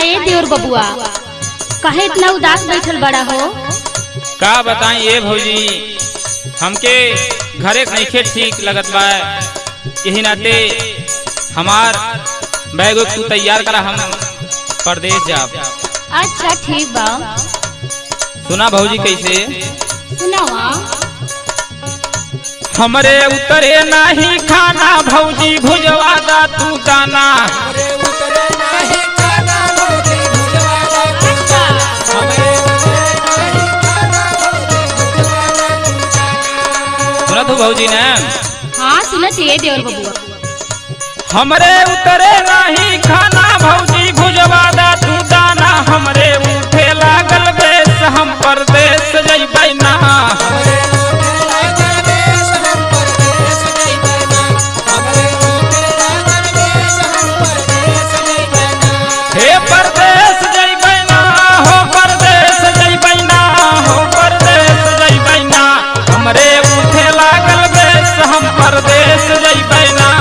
काहे देवर बबुआ काहे इतना उदास बैठल बड़ा हो? का बताई ये भौजी, हमके घरे नइखे ठीक लगत बा। यही नाते हमार बैग तू तैयार करा, हम परदेश जाब। अच्छा ठीक बा, सुना भौजी कैसे सुनावा। हमरे उतरे नहीं खाना भौजी, भुजवा दा तू दाना। सुना तू भौजी ने? हाँ सुनत है देवर बबुआ। हमरे उतरे नहीं खाना भौजी, भुजवा दा तू दाना। हमरे उठे लागल बेस, हम परदेश जइबै ना। हे परदेश जइबै ना, हो परदेश जइबै ना, हो परदेश जइबै ना। हमरे उठे लागल बेस, हम परदेश जइबै ना।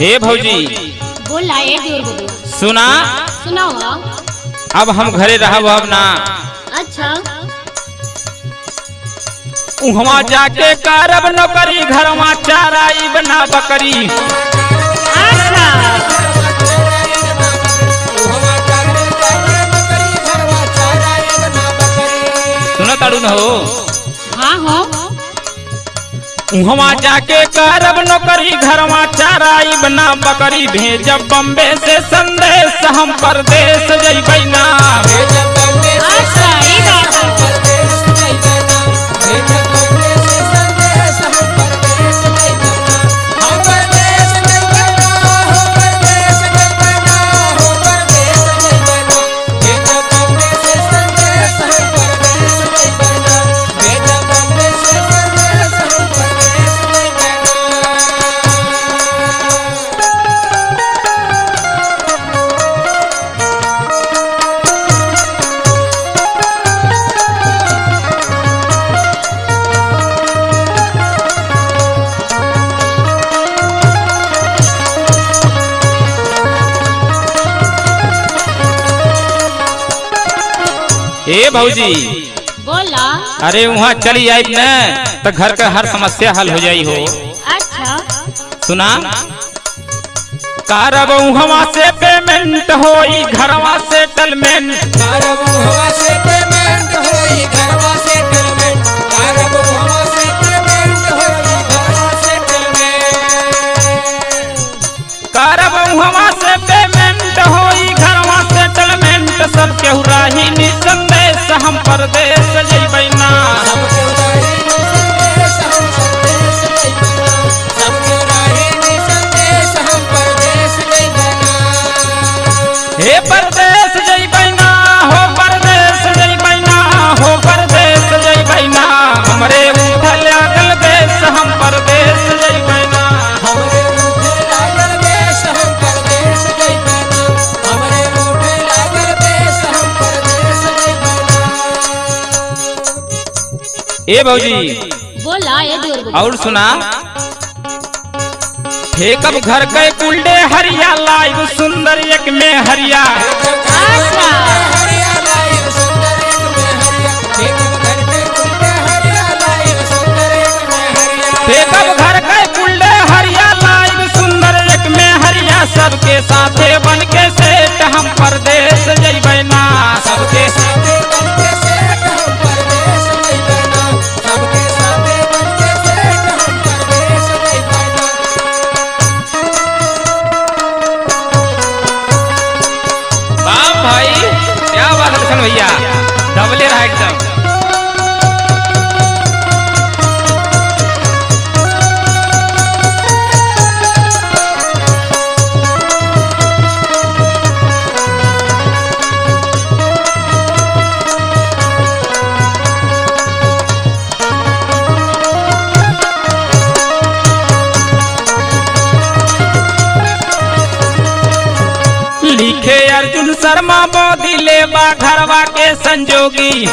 हे भौजी बोला ए देवर बबुआ। सुना, सुनावा। अब हम घरे रहब अब ना। अच्छा उहवा जाके करब नौकरी, घरवा चाराई बना बकरी। अच्छा सुना ताड़ू न हो? हाँ हो। उहवा जाके करब नौकरी, घरवा चाराई बना बकरी। भेजब बम्बे से संदेश, हम परदेश जइबै ना। अच्छा ई बात है। ए भौजी बोला। अरे वहाँ चली आई न तो घर का हर समस्या हल हो जाई हो। अच्छा सुना, करब उहवा से पेमेंट होई, घरवा सेटलमेंट। करब उहवा से पेमेंट होई, घरवा सेटलमेंट। सब केहू राही निसंदेश, हम परदेश जइबै ना। हे परदेश जइबै ना, हो परदेश जइबै ना, हो परदेश जइबै ना। हमरे उठल लागल बेस, हम परदेश जइबै ना। ए भौजी बोला ए देवर बबुआ। और सुना, हे कब घर के कुलडे हरिया, लाइव सुंदर एक में हरिया। अच्छा हे कब घर के कुलडे हरिया, लाइव सुंदर एक में हरिया। सबके साथे बन के सेठ, हम परदेश जइबै ना। सबके साथे बन के सेठ, हम परदेश जइबै ना। सबके साथे बन के सेठ, हम परदेश जइबै ना। बाप भाई लिखे अर्जुन शर्मा मोदी लेबा घरवा के संजोगी।